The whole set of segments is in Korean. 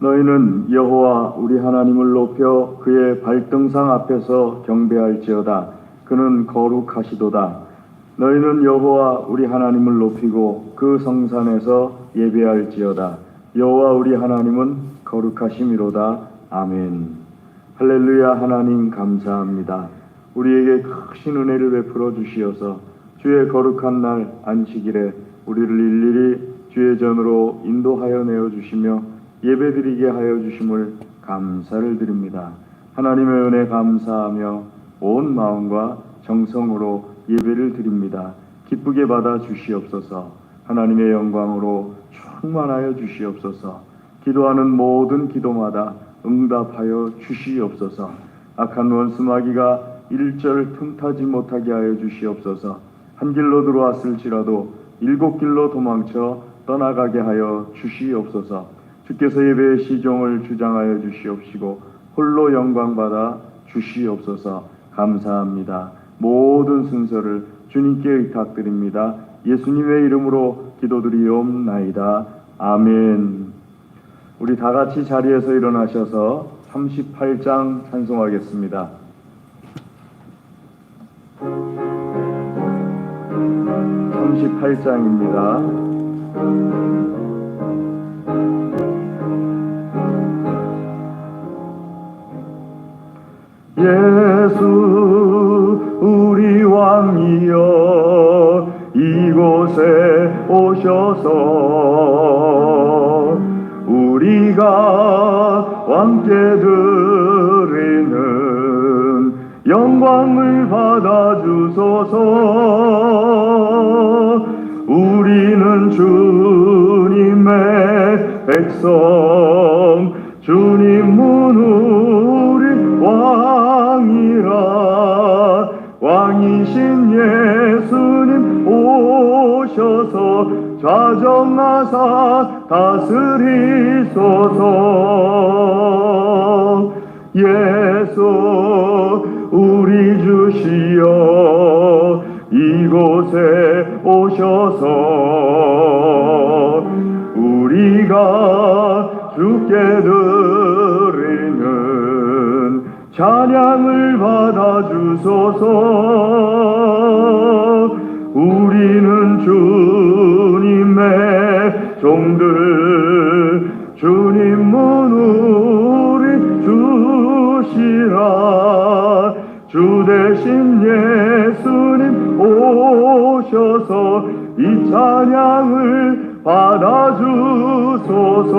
너희는 여호와 우리 하나님을 높여 그의 발등상 앞에서 경배할지어다. 그는 거룩하시도다. 너희는 여호와 우리 하나님을 높이고 그 성산에서 예배할지어다. 여호와 우리 하나님은 거룩하심이로다. 아멘. 할렐루야. 하나님 감사합니다. 우리에게 크신 은혜를 베풀어 주시어서 주의 거룩한 날 안식일에 우리를 일일이 주의 전으로 인도하여 내어주시며 예배드리게 하여 주심을 감사를 드립니다. 하나님의 은혜 감사하며 온 마음과 정성으로 예배를 드립니다. 기쁘게 받아 주시옵소서. 하나님의 영광으로 충만하여 주시옵소서. 기도하는 모든 기도마다 응답하여 주시옵소서. 악한 원수 마귀가 일절 틈타지 못하게 하여 주시옵소서. 한 길로 들어왔을지라도 일곱 길로 도망쳐 떠나가게 하여 주시옵소서. 주께서 예배의 시종을 주장하여 주시옵시고 홀로 영광받아 주시옵소서. 감사합니다. 모든 순서를 주님께 의탁드립니다. 예수님의 이름으로 기도드리옵나이다. 아멘. 우리 다같이 자리에서 일어나셔서 38장 찬송하겠습니다. 38장입니다. 예수 우리 왕이여 이곳에 오셔서 우리가 왕께 드리는 영광을 받아 주소서. 우리는 주님의 백성 주님은 우리 왕이라. 왕이신 예수님 오셔서 좌정하사 다스리소서. 예수 우리 주시여 이곳에 오셔서 우리가 주께 드리는 찬양을 받아 주소서. 우리는 주님의 종들 주님은 우리 주시라. 주 대신 예수님 오셔서 이 찬양을 받아 주소서.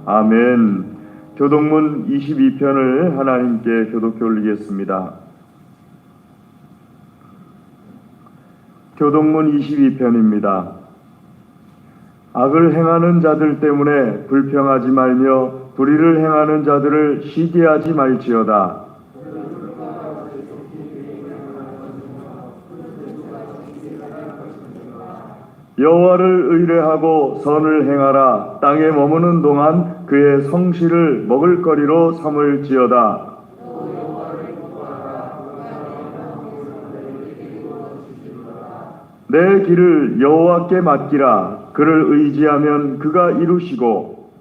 아멘. 교독문 22편을 하나님께 교독해 올리겠습니다. 교독문 22편입니다. 악을 행하는 자들 때문에 불평하지 말며 불의를 행하는 자들을 시기하지 말지어다. 여호와를 의뢰하고 선을 행하라. 땅에 머무는 동안 그의 성실을 먹을거리로 삼을지어다. 내 길을 여호와께 맡기라. 그를 의지하면 그가 이루시고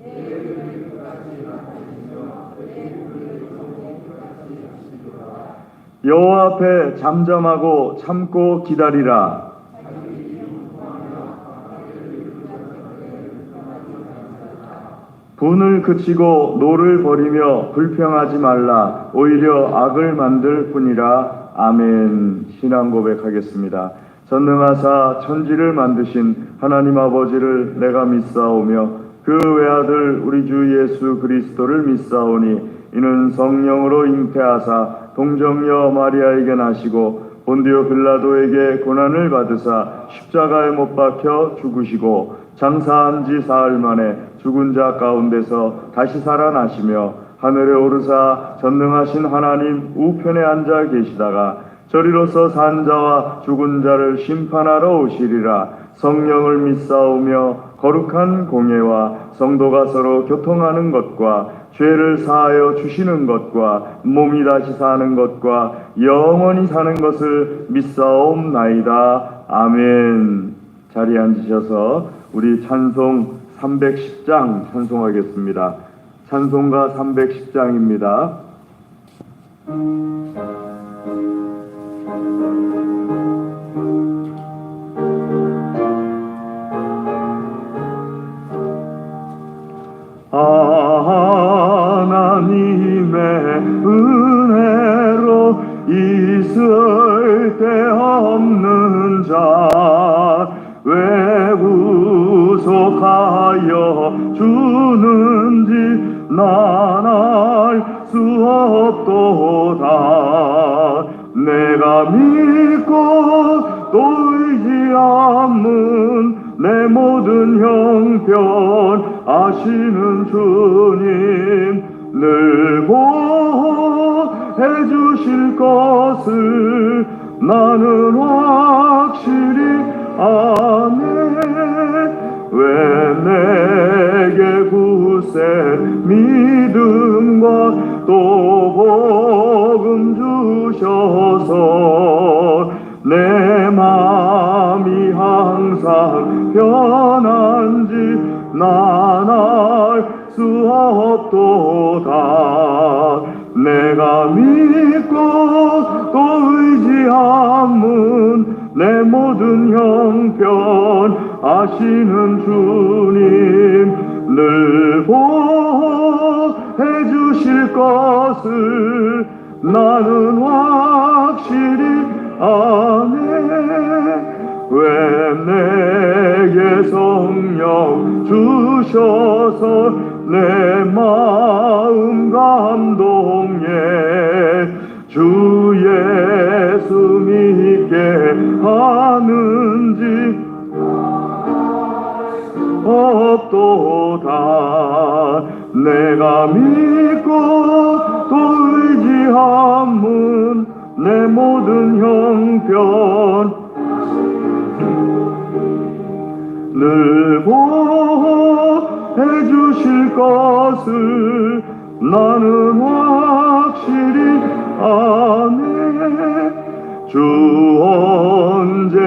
여호와 앞에 잠잠하고 참고 기다리라. 분을 그치고 노를 버리며 불평하지 말라. 오히려 악을 만들 뿐이라. 아멘. 신앙 고백하겠습니다. 전능하사 천지를 만드신 하나님 아버지를 내가 믿사오며 그 외아들 우리 주 예수 그리스도를 믿사오니 이는 성령으로 잉태하사 동정녀 마리아에게 나시고 본디오 빌라도에게 고난을 받으사 십자가에 못 박혀 죽으시고 장사한 지 사흘 만에 죽은 자 가운데서 다시 살아나시며 하늘에 오르사 전능하신 하나님 우편에 앉아 계시다가 저리로서 산 자와 죽은 자를 심판하러 오시리라. 성령을 믿사오며 거룩한 공예와 성도가 서로 교통하는 것과 죄를 사하여 주시는 것과 몸이 다시 사는 것과 영원히 사는 것을 믿사옵나이다. 아멘. 자리에 앉으셔서 우리 찬송 310장 찬송하겠습니다. 찬송가 310장입니다. 하나님의 은혜로 있을 데 없는 자 왜 구속하여 주는지 난 알 수 없도다. 내가 믿고 또 의지함은 내 모든 형편 아시는 주님 늘 보호해 주실 것을 나는 확실히 아네. 왜 내게 굳세 믿음과 또 복음 주셔서 내 마음이 항상 편한지 난 알 수 없도다. 내가 믿고 또 의지함은 내 모든 형편 아시는 주님 늘 보호해 주실 것을 나는 확실히 아네. 왜 내게 성령 주셔서 내 마음 감동해 주 예수 믿게 하는지 없도다. 내가 믿고 또 의지함은 내 모든 형편 늘 보호해 주실 것을 나는 확실히 아네. 주 언제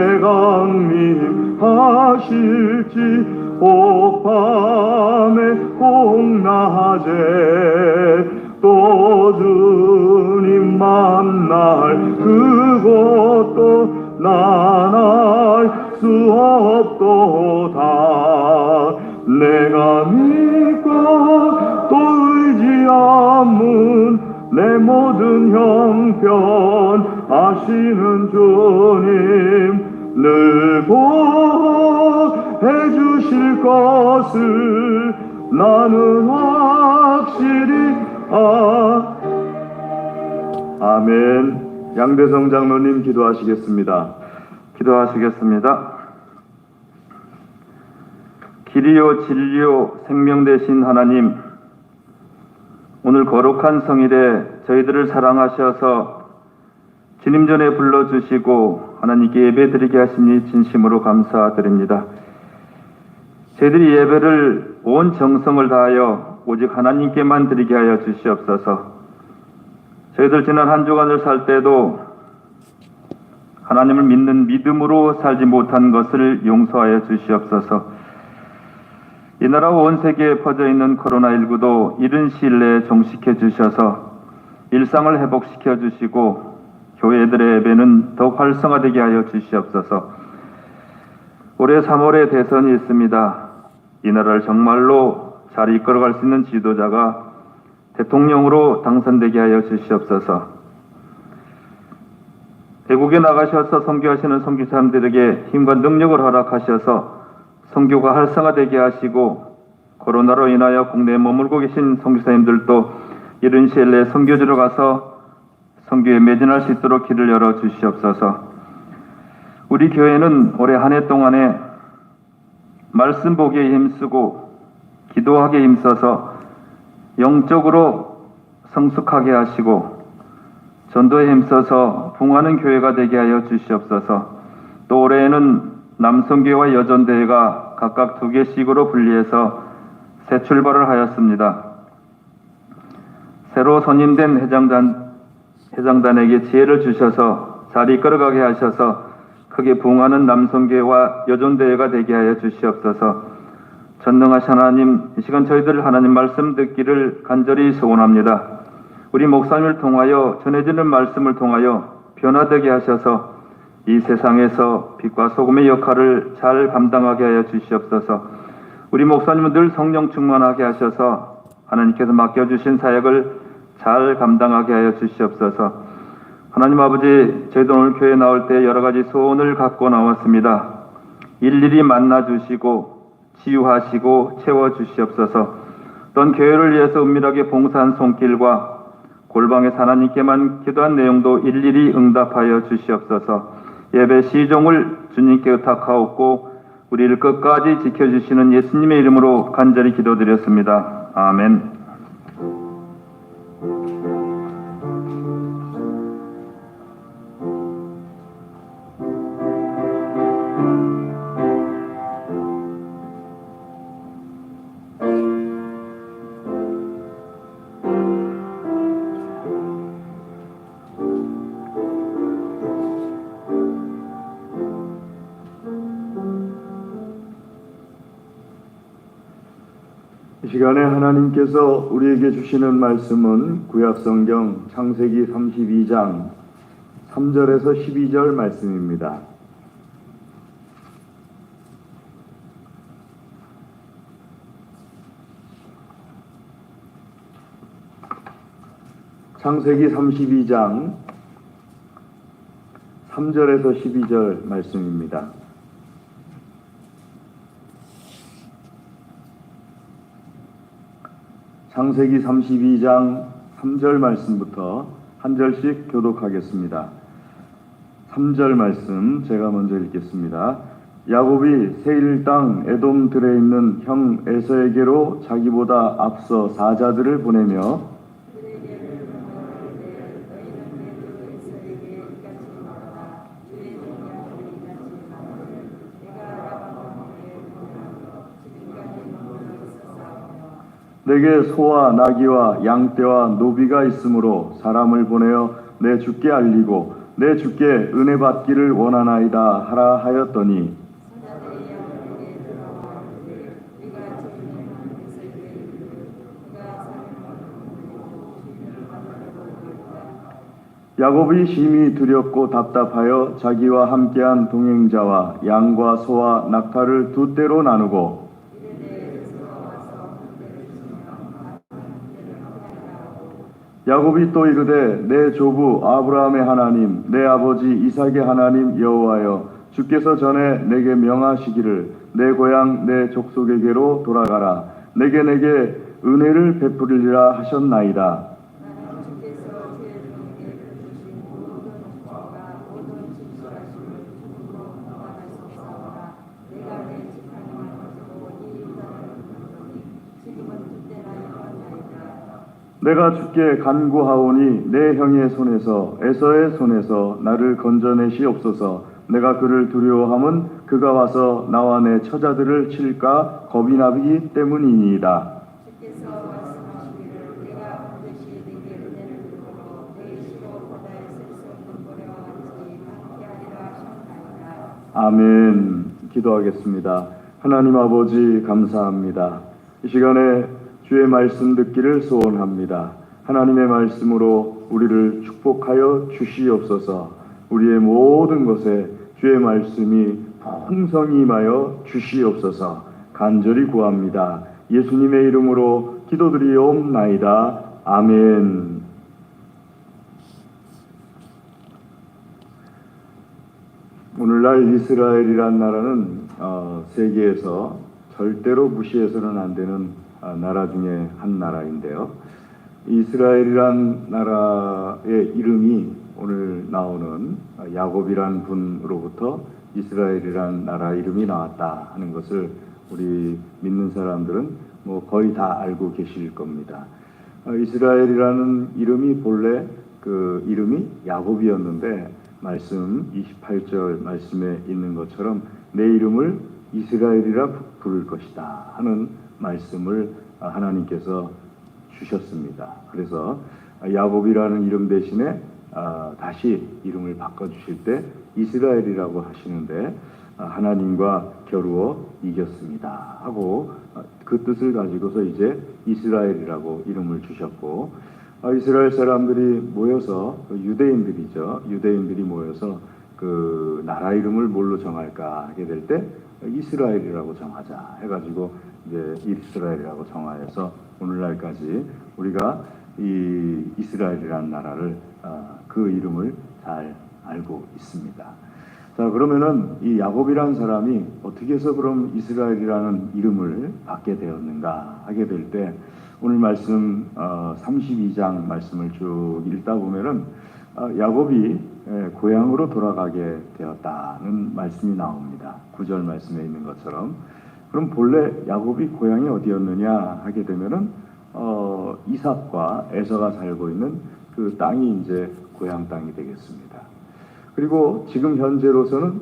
강림하실지 혹밤에 혹낮에 또 주님 만날 그것도 난 알 수 없도다. 내가 믿고 또 의지함은 내 모든 형편 아시는 주님 늘 보호해 주실 것을 나는 확실히 아멘. 양대성 장로님 기도하시겠습니다. 기도하시겠습니다. 길이요 진리요 생명 되신 하나님, 오늘 거룩한 성일에 저희들을 사랑하셔서 주님 전에 불러주시고 하나님께 예배드리게 하시니 진심으로 감사드립니다. 저희들이 예배를 온 정성을 다하여 오직 하나님께만 드리게 하여 주시옵소서. 저희들 지난 한 주간을 살 때도 하나님을 믿는 믿음으로 살지 못한 것을 용서하여 주시옵소서. 이 나라 온 세계에 퍼져 있는 코로나19도 이른 시일 내에 종식해 주셔서 일상을 회복시켜 주시고 교회들의 예배는 더욱 활성화되게 하여 주시옵소서. 올해 3월에 대선이 있습니다. 이 나라를 정말로 잘 이끌어갈 수 있는 지도자가 대통령으로 당선되게 하여 주시옵소서. 외국에 나가셔서 선교하시는 선교사님들에게 힘과 능력을 허락하셔서 선교가 활성화되게 하시고 코로나로 인하여 국내에 머물고 계신 선교사님들도 이른 시일 내에 선교지로 가서 선교에 매진할 수 있도록 길을 열어 주시옵소서. 우리 교회는 올해 한 해 동안에 말씀 보기에 힘쓰고 기도하기에 힘써서 영적으로 성숙하게 하시고 전도에 힘써서 부흥하는 교회가 되게 하여 주시옵소서. 또 올해에는 남성교회와 여전대회가 각각 2개씩으로 분리해서 새 출발을 하였습니다. 새로 선임된 회장단에게 지혜를 주셔서 잘 이끌어가게 하셔서 크게 부흥하는 남성교회와 여전대회가 되게 하여 주시옵소서. 전능하신 하나님, 이 시간 저희들 하나님 말씀 듣기를 간절히 소원합니다. 우리 목사님을 통하여 전해지는 말씀을 통하여 변화되게 하셔서 이 세상에서 빛과 소금의 역할을 잘 감당하게 하여 주시옵소서. 우리 목사님은 늘 성령 충만하게 하셔서 하나님께서 맡겨주신 사역을 잘 감당하게 하여 주시옵소서. 하나님 아버지, 저희도 오늘 교회에 나올 때 여러 가지 소원을 갖고 나왔습니다. 일일이 만나 주시고 치유하시고 채워 주시옵소서. 또한 교회를 위해서 은밀하게 봉사한 손길과 골방에서 하나님께만 기도한 내용도 일일이 응답하여 주시옵소서. 예배 시종을 주님께 의탁하옵고 우리를 끝까지 지켜주시는 예수님의 이름으로 간절히 기도드렸습니다. 아멘. 이 시간에 하나님께서 우리에게 주시는 말씀은 구약성경 창세기 32장 3절에서 12절 말씀입니다. 창세기 32장 3절에서 12절 말씀입니다. 창세기 32장 3절 말씀부터 한 절씩 교독하겠습니다. 3절 말씀 제가 먼저 읽겠습니다. 야곱이 세일 땅 에돔들에 있는 형 에서에게로 자기보다 앞서 사자들을 보내며 내게 소와 나귀와 양떼와 노비가 있으므로 사람을 보내어 내 주께 알리고 내 주께 은혜 받기를 원하나이다 하라 하였더니 야곱이 심히 두렵고 답답하여 자기와 함께한 동행자와 양과 소와 낙타를 두 떼로 나누고 야곱이 또 이르되 내 조부 아브라함의 하나님 내 아버지 이삭의 하나님 여호와여 주께서 전에 내게 명하시기를 내 고향 내 족속에게로 돌아가라 내게 은혜를 베푸리라 하셨나이다. 내가 주께 간구하오니 내 형의 손에서 에서의 손에서 나를 건져내시옵소서. 내가 그를 두려워함은 그가 와서 나와 내 처자들을 칠까 겁이 나기 때문이니이다. 주께서 말씀하시기를 내가 반드시 내게 은혜를 베풀어 내 시로 바다에 셀 수 없는 고래와 같이 많게 하리라 하셨나이다. 아멘. 기도하겠습니다. 하나님 아버지 감사합니다. 이 시간에 주의 말씀 듣기를 소원합니다. 하나님의 말씀으로 우리를 축복하여 주시옵소서. 우리의 모든 것에 주의 말씀이 풍성히 임하여 주시옵소서. 간절히 구합니다. 예수님의 이름으로 기도드리옵나이다. 아멘. 오늘날 이스라엘이란 나라는 세계에서 절대로 무시해서는 안 되는 나라 중에 한 나라인데요. 이스라엘이란 나라의 이름이 오늘 나오는 야곱이란 분으로부터 이스라엘이란 나라 이름이 나왔다 하는 것을 우리 믿는 사람들은 거의 다 알고 계실 겁니다. 이스라엘이라는 이름이 본래 그 이름이 야곱이었는데 말씀 28절 말씀에 있는 것처럼 내 이름을 이스라엘이라 부를 것이다 하는 말씀을 하나님께서 주셨습니다. 그래서 야곱이라는 이름 대신에 다시 이름을 바꿔주실 때 이스라엘이라고 하시는데 하나님과 겨루어 이겼습니다 하고 그 뜻을 가지고서 이제 이스라엘이라고 이름을 주셨고, 이스라엘 사람들이 모여서 유대인들이죠. 유대인들이 모여서 그 나라 이름을 뭘로 정할까 하게 될 때 이스라엘이라고 정하자 해가지고 이제 이스라엘이라고 정하여서 오늘날까지 우리가 이 이스라엘이라는 나라를 그 이름을 잘 알고 있습니다. 자, 그러면은 이 야곱이라는 사람이 어떻게 해서 그럼 이스라엘이라는 이름을 받게 되었는가 하게 될 때 오늘 말씀 32장 말씀을 쭉 읽다 보면은 야곱이 고향으로 돌아가게 되었다는 말씀이 나옵니다. 9절 말씀에 있는 것처럼. 그럼 본래 야곱이 고향이 어디였느냐 하게 되면은 이삭과 에서가 살고 있는 그 땅이 이제 고향 땅이 되겠습니다. 그리고 지금 현재로서는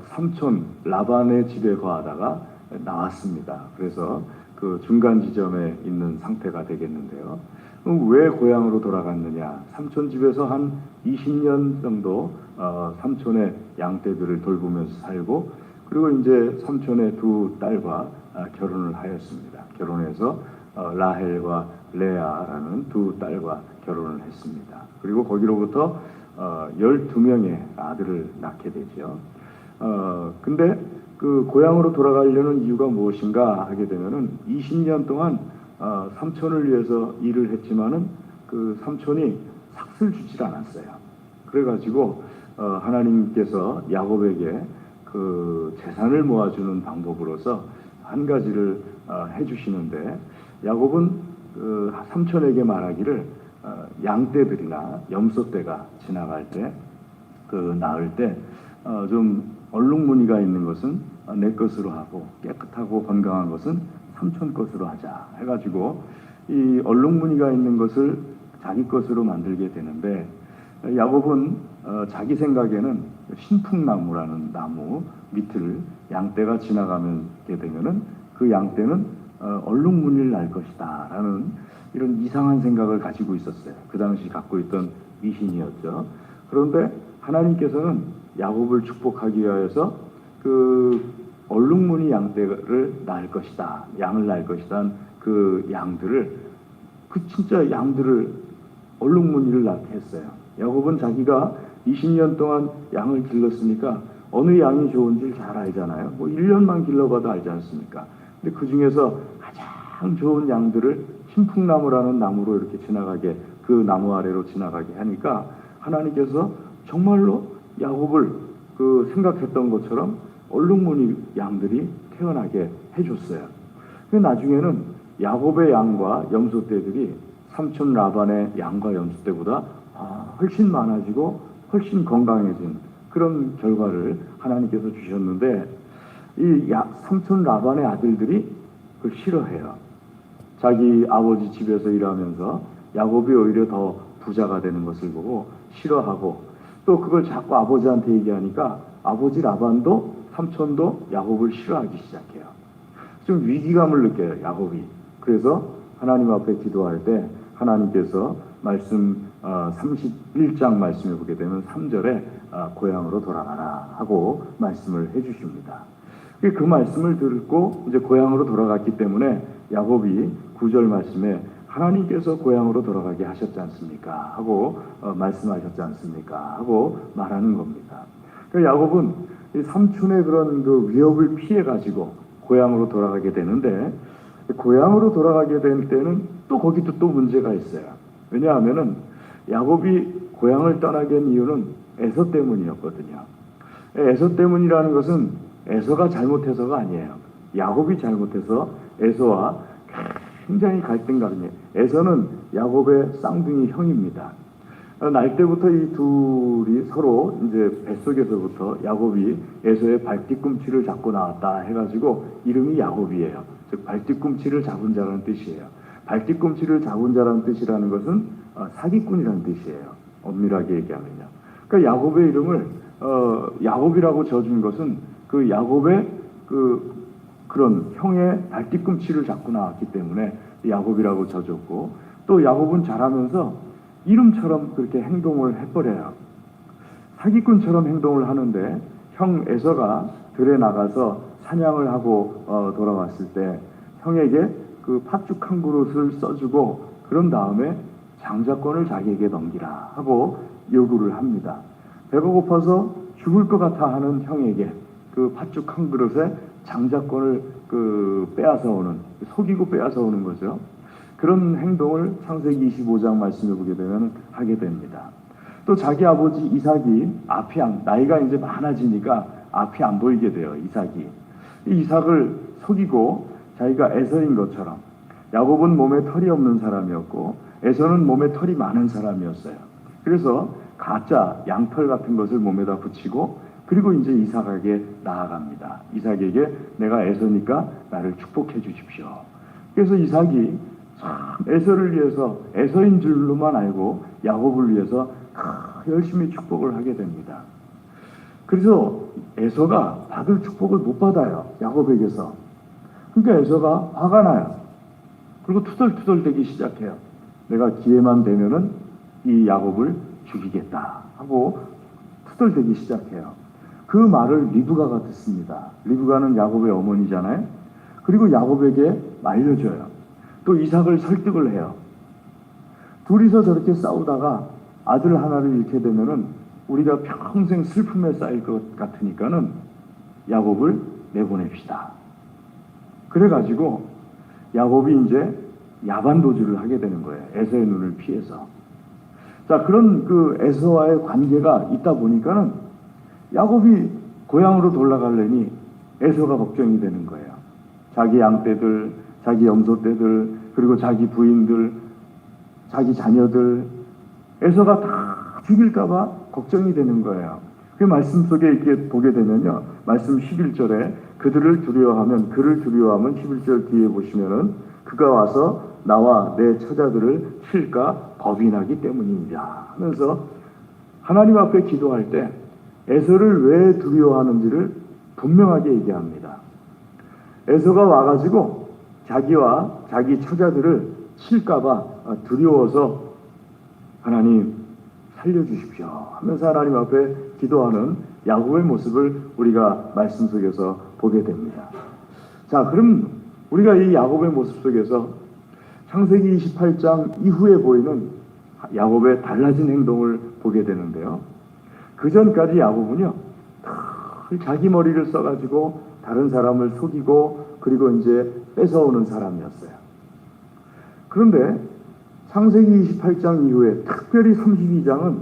삼촌 라반의 집에 거하다가 나왔습니다. 그래서 그 중간 지점에 있는 상태가 되겠는데요. 그럼 왜 고향으로 돌아갔느냐? 삼촌 집에서 한 20년 정도 삼촌의 양떼들을 돌보면서 살고, 그리고 이제 삼촌의 두 딸과 결혼을 하였습니다. 결혼해서 라헬과 레아라는 두 딸과 결혼을 했습니다. 그리고 거기로부터 12명의 아들을 낳게 되죠. 근데 그 고향으로 돌아가려는 이유가 무엇인가 하게 되면은 20년 동안 삼촌을 위해서 일을 했지만은 그 삼촌이 삭슬 주질 않았어요. 그래가지고 하나님께서 야곱에게 그 재산을 모아주는 방법으로서 한 가지를 해주시는데, 야곱은 그 삼촌에게 말하기를 양떼들이나 염소떼가 지나갈 때 그 낳을 때 좀 얼룩무늬가 있는 것은 내 것으로 하고 깨끗하고 건강한 것은 삼촌 것으로 하자 해가지고 이 얼룩무늬가 있는 것을 자기 것으로 만들게 되는데, 야곱은 자기 생각에는 신풍나무라는 나무 밑을 양떼가 지나가게 되면은 그 양떼는 얼룩무늬를 날 것이다 라는 이런 이상한 생각을 가지고 있었어요. 그 당시 갖고 있던 미신이었죠. 그런데 하나님께서는 야곱을 축복하기 위하여서 그 얼룩무늬 양떼를 낳을 것이다, 양을 낳을 것이다, 그 양들을, 그 진짜 양들을 얼룩무늬를 낳게 했어요. 야곱은 자기가 20년 동안 양을 길렀으니까 어느 양이 좋은지 잘 알잖아요. 뭐 1년만 길러봐도 알지 않습니까? 근데 그 중에서 가장 좋은 양들을 신풍나무라는 나무로 이렇게 지나가게, 그 나무 아래로 지나가게 하니까 하나님께서 정말로 야곱을 그 생각했던 것처럼 얼룩무늬 양들이 태어나게 해줬어요. 그 나중에는 야곱의 양과 염소떼들이 삼촌 라반의 양과 염소떼보다 훨씬 많아지고 훨씬 건강해진 그런 결과를 하나님께서 주셨는데, 이 삼촌 라반의 아들들이 그걸 싫어해요. 자기 아버지 집에서 일하면서 야곱이 오히려 더 부자가 되는 것을 보고 싫어하고, 또 그걸 자꾸 아버지한테 얘기하니까 아버지 라반도 삼촌도 야곱을 싫어하기 시작해요. 좀 위기감을 느껴요, 야곱이. 그래서 하나님 앞에 기도할 때 하나님께서 말씀 31장 말씀을 보게 되면 3절에 고향으로 돌아가라 하고 말씀을 해주십니다. 그 말씀을 듣고 이제 고향으로 돌아갔기 때문에 야곱이 9절 말씀에 하나님께서 고향으로 돌아가게 하셨지 않습니까? 하고 말씀하셨지 않습니까? 하고 말하는 겁니다. 야곱은 이 삼촌의 그런 그 위협을 피해 가지고 고향으로 돌아가게 되는데, 고향으로 돌아가게 될 때는 또 거기도 또 문제가 있어요. 왜냐하면은 야곱이 고향을 떠나게 한 이유는 에서 때문이었거든요. 에서 때문이라는 것은 에서가 잘못해서가 아니에요. 야곱이 잘못해서 에서와 굉장히 갈등감이에요. 에서는 야곱의 쌍둥이 형입니다. 날 때부터 이 둘이 서로 이제 뱃속에서부터 야곱이 에서의 발뒤꿈치를 잡고 나왔다 해가지고 이름이 야곱이에요. 즉 발뒤꿈치를 잡은 자라는 뜻이에요. 발뒤꿈치를 잡은 자라는 뜻이라는 것은 사기꾼이라는 뜻이에요. 엄밀하게 얘기하면요. 그러니까 야곱의 이름을 야곱이라고 지어준 것은 그 야곱의 그런 형의 발뒤꿈치를 잡고 나왔기 때문에 야곱이라고 지어줬고, 또 야곱은 자라면서 이름처럼 그렇게 행동을 해버려요. 사기꾼처럼 행동을 하는데 형 에서가 들에 나가서 사냥을 하고 돌아왔을 때 형에게 그 팥죽 한 그릇을 써주고 그런 다음에 장자권을 자기에게 넘기라 하고 요구를 합니다. 배가 고파서 죽을 것 같아 하는 형에게 그 팥죽 한 그릇에 장자권을 빼앗아 오는, 속이고 빼앗아 오는 거죠. 그런 행동을 창세기 25장 말씀해 보게 되면 하게 됩니다. 또 자기 아버지 이삭이 나이가 이제 많아지니까 앞이 안 보이게 돼요. 이삭이. 이 이삭을 속이고 자기가 에서인 것처럼, 야곱은 몸에 털이 없는 사람이었고 에서는 몸에 털이 많은 사람이었어요. 그래서 가짜 양털 같은 것을 몸에다 붙이고 그리고 이제 이삭에게 나아갑니다. 이삭에게 내가 에서니까 나를 축복해 주십시오. 그래서 이삭이 에서를 위해서, 에서인 줄로만 알고 야곱을 위해서 열심히 축복을 하게 됩니다. 그래서 에서가 받을 축복을 못 받아요. 야곱에게서. 그러니까 에서가 화가 나요. 그리고 투덜투덜대기 시작해요. 내가 기회만 되면은 이 야곱을 죽이겠다 하고 투덜대기 시작해요. 그 말을 리브가가 듣습니다. 리브가는 야곱의 어머니잖아요. 그리고 야곱에게 말려줘요. 또 이삭을 설득을 해요. 둘이서 저렇게 싸우다가 아들 하나를 잃게 되면은 우리가 평생 슬픔에 쌓일 것 같으니까는 야곱을 내보냅시다. 그래가지고 야곱이 이제 야반도주를 하게 되는 거예요. 에서의 눈을 피해서. 자, 그런 그 에서와의 관계가 있다 보니까는 야곱이 고향으로 돌아가려니 에서가 걱정이 되는 거예요. 자기 양떼들, 자기 염소떼들, 그리고 자기 부인들, 자기 자녀들, 에서가 다 죽일까봐 걱정이 되는 거예요. 그 말씀 속에 이렇게 보게 되면요. 말씀 11절에 그를 두려워하면 11절 뒤에 보시면은 그가 와서 나와 내 처자들을 칠까 법이 나기 때문입니다 하면서 하나님 앞에 기도할 때 에서를 왜 두려워하는지를 분명하게 얘기합니다. 에서가 와가지고 자기와 자기 처자들을 칠까봐 두려워서 하나님 살려주십시오 하면서 하나님 앞에 기도하는 야곱의 모습을 우리가 말씀 속에서 보게 됩니다. 자, 그럼 우리가 이 야곱의 모습 속에서 창세기 28장 이후에 보이는 야곱의 달라진 행동을 보게 되는데요. 그 전까지 야곱은요, 자기 머리를 써가지고 다른 사람을 속이고 그리고 이제 뺏어오는 사람이었어요. 그런데 창세기 28장 이후에 특별히 32장은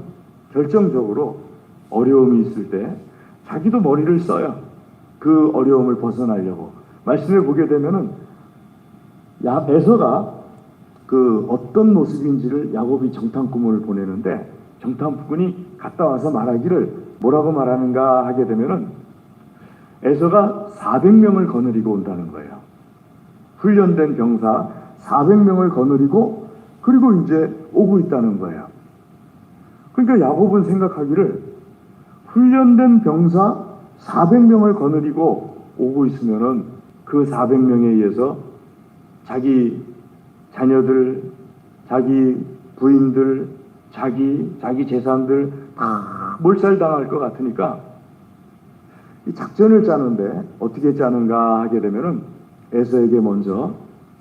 결정적으로 어려움이 있을 때 자기도 머리를 써요. 그 어려움을 벗어나려고. 말씀에 보게 되면은 에서가 그 어떤 모습인지를 야곱이 정탐꾼을 보내는데 정탐꾼이 갔다 와서 말하기를 뭐라고 말하는가 하게 되면은 에서가 400명을 거느리고 온다는 거예요. 훈련된 병사 400명을 거느리고 그리고 이제 오고 있다는 거예요. 그러니까 야곱은 생각하기를 훈련된 병사 400명을 거느리고 오고 있으면은 그 400명에 의해서 자기 자녀들, 자기 부인들, 자기 재산들 다 몰살당할 것 같으니까 이 작전을 짜는데 어떻게 짜는가 하게 되면은 에서에게 먼저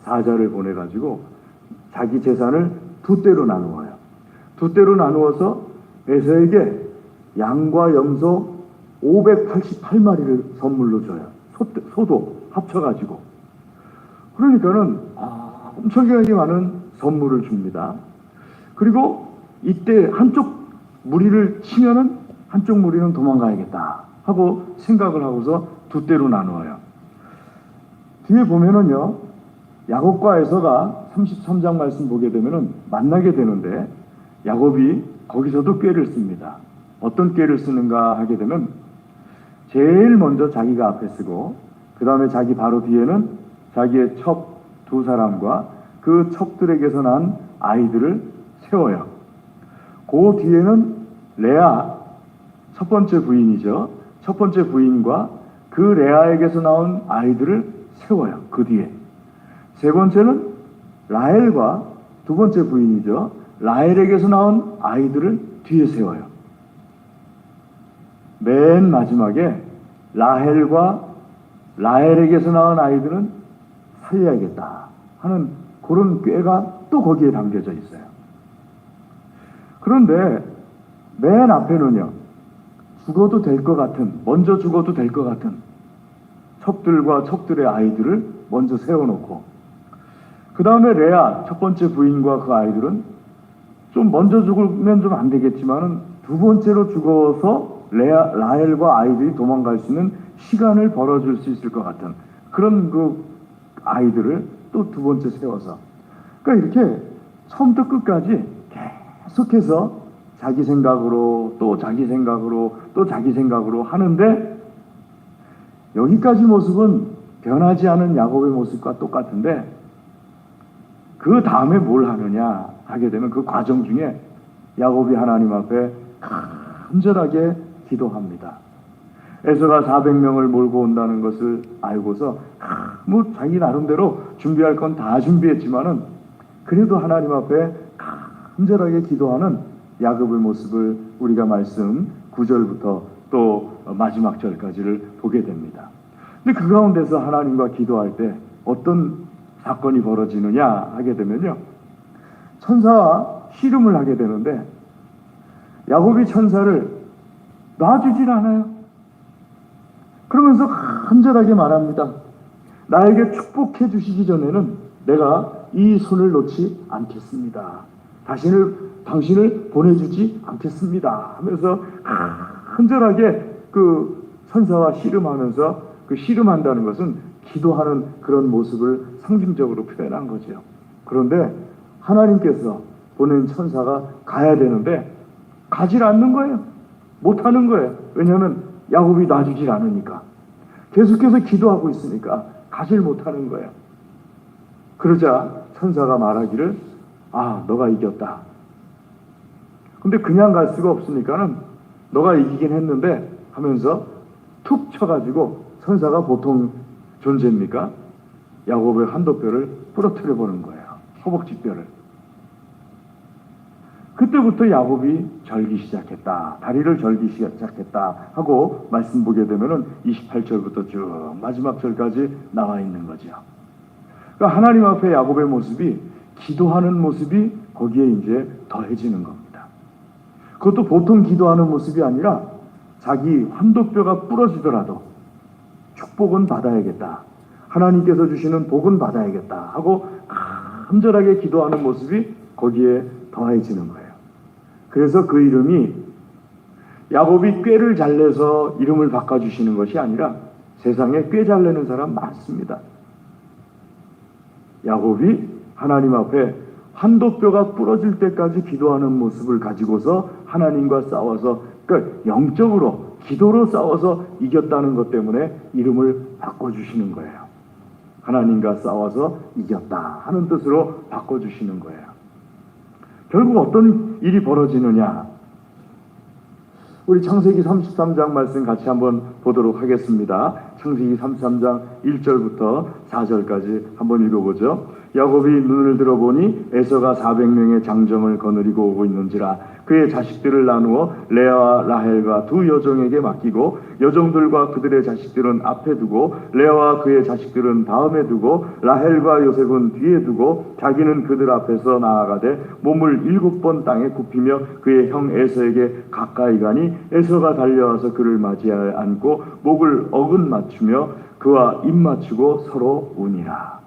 사자를 보내가지고 자기 재산을 두 대로 나누어요. 두 대로 나누어서 에서에게 양과 염소 588마리를 선물로 줘요. 소도 합쳐가지고. 그러니까는 엄청나게 많은 선물을 줍니다. 그리고 이때 한쪽 무리를 치면은 한쪽 무리는 도망가야겠다 하고 생각을 하고서 두 대로 나누어요. 뒤에 보면은요, 야곱과 에서가 33장 말씀 보게 되면은 만나게 되는데 야곱이 거기서도 꾀를 씁니다. 어떤 꾀를 쓰는가 하게 되면 제일 먼저 자기가 앞에 쓰고 그 다음에 자기 바로 뒤에는 자기의 첩 두 사람과 그 첩들에게서 난 아이들을 세워요. 그 뒤에는 레아, 첫 번째 부인이죠. 첫 번째 부인과 그 레아에게서 나온 아이들을 세워요. 그 뒤에. 세 번째는 라헬과 두 번째 부인이죠. 라헬에게서 나온 아이들을 뒤에 세워요. 맨 마지막에 라헬과 라헬에게서 낳은 아이들은 살려야겠다 하는 그런 꾀가 또 거기에 담겨져 있어요. 그런데 맨 앞에는요, 죽어도 될 것 같은, 먼저 죽어도 될 것 같은 첩들과 첩들의 아이들을 먼저 세워놓고, 그 다음에 레아 첫 번째 부인과 그 아이들은 좀 먼저 죽으면 좀 안 되겠지만은 두 번째로 죽어서 라헬과 아이들이 도망갈 수 있는 시간을 벌어줄 수 있을 것 같은 그런 그 아이들을 또 두 번째 세워서, 그러니까 이렇게 처음부터 끝까지 계속해서 자기 생각으로 또 자기 생각으로 또 자기 생각으로 하는데, 여기까지 모습은 변하지 않은 야곱의 모습과 똑같은데 그 다음에 뭘 하느냐 하게 되면 그 과정 중에 야곱이 하나님 앞에 간절하게 기도합니다. 에서가 400명을 몰고 온다는 것을 알고서 뭐 자기 나름대로 준비할 건 다 준비했지만은 그래도 하나님 앞에 간절하게 기도하는 야곱의 모습을 우리가 말씀 9절부터 또 마지막 절까지를 보게 됩니다. 근데 그 가운데서 하나님과 기도할 때 어떤 사건이 벌어지느냐 하게 되면요, 천사와 씨름을 하게 되는데 야곱이 천사를 놔주질 않아요. 그러면서 간절하게 말합니다. 나에게 축복해 주시기 전에는 내가 이 손을 놓지 않겠습니다. 당신을 보내주지 않겠습니다 하면서 간절하게 그 천사와 씨름하면서, 그 씨름한다는 것은 기도하는 그런 모습을 상징적으로 표현한 거죠. 그런데 하나님께서 보낸 천사가 가야 되는데 가질 않는 거예요. 못하는 거예요. 왜냐하면 야곱이 놔주질 않으니까, 계속해서 기도하고 있으니까 가질 못하는 거예요. 그러자 천사가 말하기를, 너가 이겼다. 근데 그냥 갈 수가 없으니까는 너가 이기긴 했는데 하면서 툭 쳐가지고, 천사가 보통 존재입니까? 야곱의 한도뼈를 부러뜨려 보는 거예요. 허벅지뼈를. 그때부터 야곱이 절기 시작했다, 다리를 절기 시작했다 하고 말씀 보게 되면은 28절부터 쭉 마지막 절까지 나와 있는 거죠. 그러니까 하나님 앞에 야곱의 모습이, 기도하는 모습이 거기에 이제 더해지는 겁니다. 그것도 보통 기도하는 모습이 아니라 자기 환도뼈가 부러지더라도 축복은 받아야겠다, 하나님께서 주시는 복은 받아야겠다 하고 간절하게 기도하는 모습이 거기에 더해지는 거예요. 그래서 그 이름이, 야곱이 꾀를 잘 내서 이름을 바꿔주시는 것이 아니라, 세상에 꾀 잘 내는 사람 많습니다. 야곱이 하나님 앞에 한도뼈가 부러질 때까지 기도하는 모습을 가지고서 하나님과 싸워서, 그러니까 영적으로 기도로 싸워서 이겼다는 것 때문에 이름을 바꿔주시는 거예요. 하나님과 싸워서 이겼다 하는 뜻으로 바꿔주시는 거예요. 결국 어떤 일이 벌어지느냐, 우리 창세기 33장 말씀 같이 한번 보도록 하겠습니다. 창세기 33장 1절부터 4절까지 한번 읽어보죠. 야곱이 눈을 들어보니 에서가 400명의 장정을 거느리고 오고 있는지라 그의 자식들을 나누어 레아와 라헬과 두 여종에게 맡기고 여종들과 그들의 자식들은 앞에 두고 레아와 그의 자식들은 다음에 두고 라헬과 요셉은 뒤에 두고 자기는 그들 앞에서 나아가되 몸을 7번 땅에 굽히며 그의 형 에서에게 가까이 가니 에서가 달려와서 그를 맞이하여 안고 목을 어긋 맞추며 그와 입 맞추고 서로 우니라.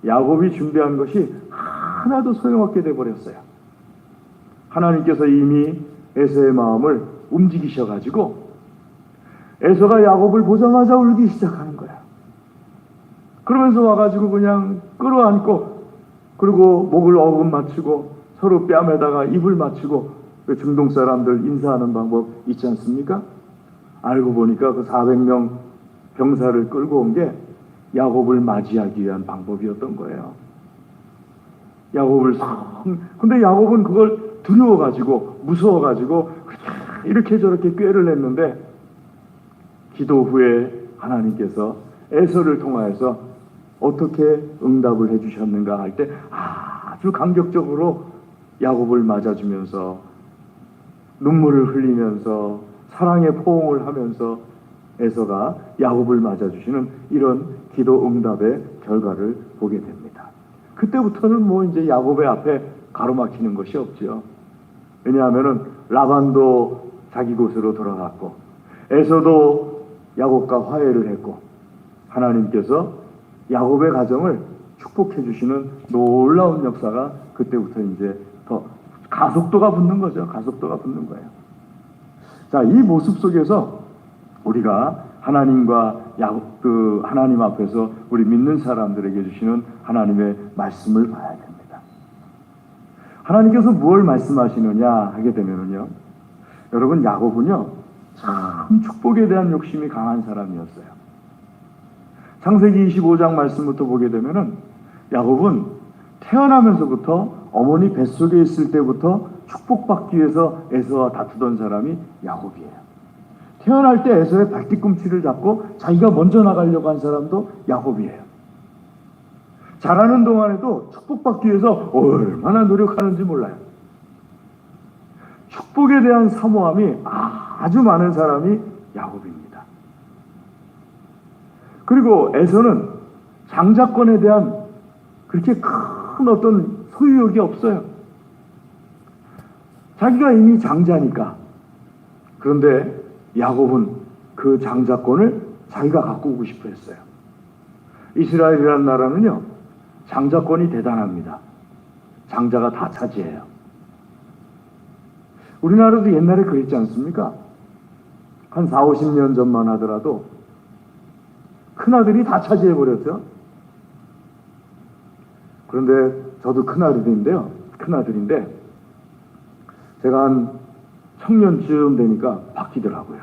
야곱이 준비한 것이 하나도 소용없게 돼버렸어요. 하나님께서 이미 에서의 마음을 움직이셔가지고 에서가 야곱을 보자마자 울기 시작하는 거야. 그러면서 와가지고 그냥 끌어안고, 그리고 목을 어긋 맞추고 서로 뺨에다가 입을 맞추고, 중동 사람들 인사하는 방법 있지 않습니까? 알고 보니까 그 400명 병사를 끌고 온 게 야곱을 맞이하기 위한 방법이었던 거예요. 근데 야곱은 그걸 두려워가지고 무서워가지고 이렇게 저렇게 꾀를 냈는데, 기도 후에 하나님께서 에서를 통하여서 어떻게 응답을 해주셨는가 할 때 아주 감격적으로 야곱을 맞아주면서 눈물을 흘리면서 사랑의 포옹을 하면서 에서가 야곱을 맞아주시는 이런 기도 응답의 결과를 보게 됩니다. 그때부터는 뭐 이제 야곱의 앞에 가로막히는 것이 없죠. 왜냐하면은 라반도 자기 곳으로 돌아갔고 에서도 야곱과 화해를 했고 하나님께서 야곱의 가정을 축복해 주시는 놀라운 역사가 그때부터 이제 더 가속도가 붙는 거죠. 가속도가 붙는 거예요. 자, 이 모습 속에서 우리가 하나님과 하나님 앞에서 우리 믿는 사람들에게 주시는 하나님의 말씀을 봐야 됩니다. 하나님께서 무엇을 말씀하시느냐 하게 되면은요, 여러분 야곱은요 참 축복에 대한 욕심이 강한 사람이었어요. 창세기 25장 말씀부터 보게 되면은 야곱은 태어나면서부터 어머니 뱃속에 있을 때부터 축복받기 위해서 에서와 다투던 사람이 야곱이에요. 태어날 때 에서의 발뒤꿈치를 잡고 자기가 먼저 나가려고 한 사람도 야곱이에요. 자라는 동안에도 축복받기 위해서 얼마나 노력하는지 몰라요. 축복에 대한 사모함이 아주 많은 사람이 야곱입니다. 그리고 에서는 장자권에 대한 그렇게 큰 어떤 소유욕이 없어요. 자기가 이미 장자니까. 그런데 야곱은 그 장자권을 자기가 갖고 오고 싶어 했어요. 이스라엘이라는 나라는요, 장자권이 대단합니다. 장자가 다 차지해요. 우리나라도 옛날에 그랬지 않습니까? 한 4, 50년 전만 하더라도 큰아들이 다 차지해버렸죠. 그런데 저도 큰아들인데 제가 한 청년쯤 되니까 바뀌더라고요.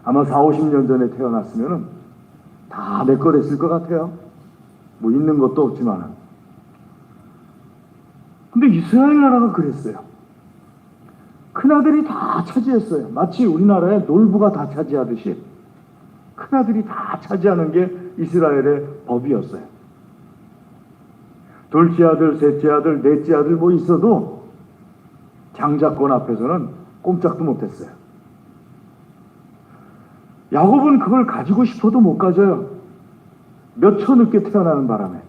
아마 4, 50년 전에 태어났으면은 다 내 거랬을 것 같아요. 뭐 있는 것도 없지만은. 근데 이스라엘 나라가 그랬어요. 큰아들이 다 차지했어요. 마치 우리나라의 놀부가 다 차지하듯이 큰아들이 다 차지하는 게 이스라엘의 법이었어요. 둘째 아들, 셋째 아들, 넷째 아들 뭐 있어도 장자권 앞에서는 꼼짝도 못했어요. 야곱은 그걸 가지고 싶어도 못 가져요. 몇 초 늦게 태어나는 바람에.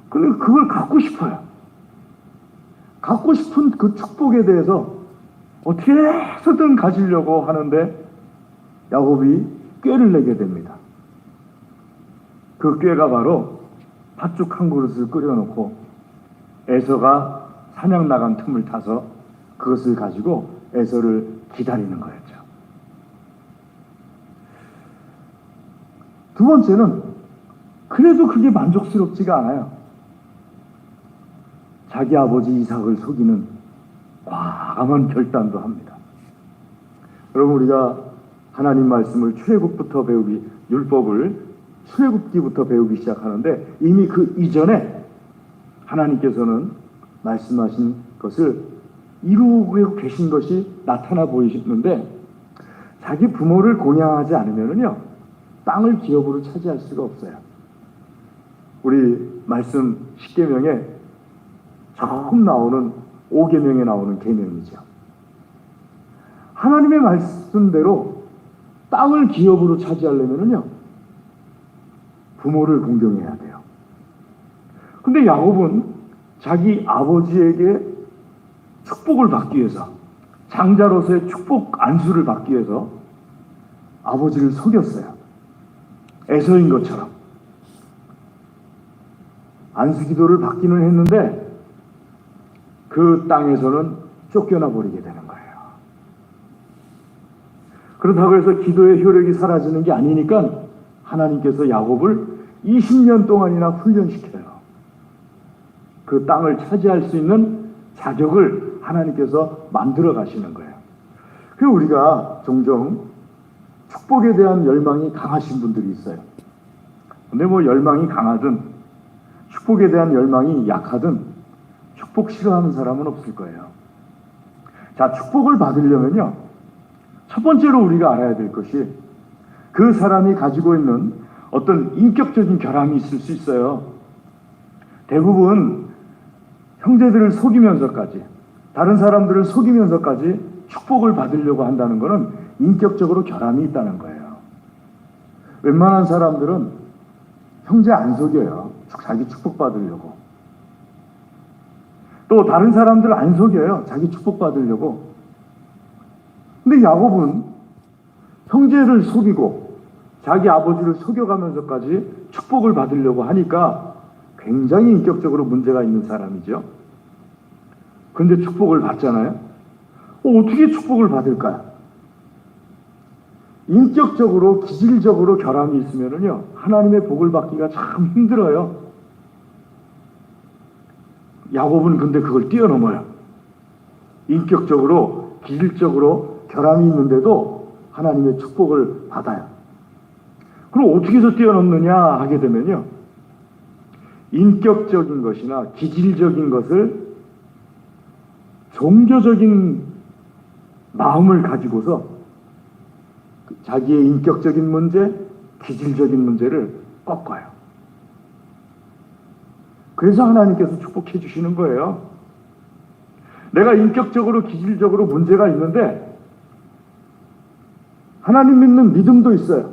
근데 그걸 갖고 싶어요. 갖고 싶은 그 축복에 대해서 어떻게 해서든 가지려고 하는데 야곱이 꾀를 내게 됩니다. 그 꾀가 바로 팥죽 한 그릇을 끓여놓고 에서가 사냥 나간 틈을 타서 그것을 가지고 에서를 기다리는 거였죠. 두 번째는 그래도 그게 만족스럽지가 않아요. 자기 아버지 이삭을 속이는 과감한 결단도 합니다. 여러분, 우리가 하나님 말씀을 출애굽부터 배우기, 율법을 출애굽기부터 배우기 시작하는데 이미 그 이전에 하나님께서는 말씀하신 것을 이루고 계신 것이 나타나 보이시는데, 자기 부모를 공양하지 않으면요 땅을 기업으로 차지할 수가 없어요. 우리 말씀 10계명에 처음 나오는 5계명에 나오는 계명이죠. 하나님의 말씀대로 땅을 기업으로 차지하려면요 부모를 공경해야 돼요. 근데 야곱은 자기 아버지에게 축복을 받기 위해서, 장자로서의 축복 안수를 받기 위해서 아버지를 속였어요. 에서인 것처럼. 안수 기도를 받기는 했는데 그 땅에서는 쫓겨나 버리게 되는 거예요. 그렇다고 해서 기도의 효력이 사라지는 게 아니니까 하나님께서 야곱을 20년 동안이나 훈련시켜요. 그 땅을 차지할 수 있는 자격을 하나님께서 만들어 가시는 거예요. 그래서 우리가 종종 축복에 대한 열망이 강하신 분들이 있어요. 근데 뭐 열망이 강하든 축복에 대한 열망이 약하든 축복 싫어하는 사람은 없을 거예요. 자, 축복을 받으려면요 첫 번째로 우리가 알아야 될 것이 그 사람이 가지고 있는 어떤 인격적인 결함이 있을 수 있어요. 대부분 형제들을 속이면서까지, 다른 사람들을 속이면서까지 축복을 받으려고 한다는 것은 인격적으로 결함이 있다는 거예요. 웬만한 사람들은 형제 안 속여요. 자기 축복 받으려고. 또 다른 사람들 안 속여요. 자기 축복 받으려고. 근데 야곱은 형제를 속이고 자기 아버지를 속여가면서까지 축복을 받으려고 하니까 굉장히 인격적으로 문제가 있는 사람이죠. 근데 축복을 받잖아요. 어떻게 축복을 받을까요? 인격적으로, 기질적으로 결함이 있으면요, 하나님의 복을 받기가 참 힘들어요. 야곱은 근데 그걸 뛰어넘어요. 인격적으로, 기질적으로 결함이 있는데도 하나님의 축복을 받아요. 그럼 어떻게 해서 뛰어넘느냐 하게 되면요, 인격적인 것이나 기질적인 것을 종교적인 마음을 가지고서 자기의 인격적인 문제, 기질적인 문제를 꺾어요. 그래서 하나님께서 축복해 주시는 거예요. 내가 인격적으로, 기질적으로 문제가 있는데 하나님 믿는 믿음도 있어요.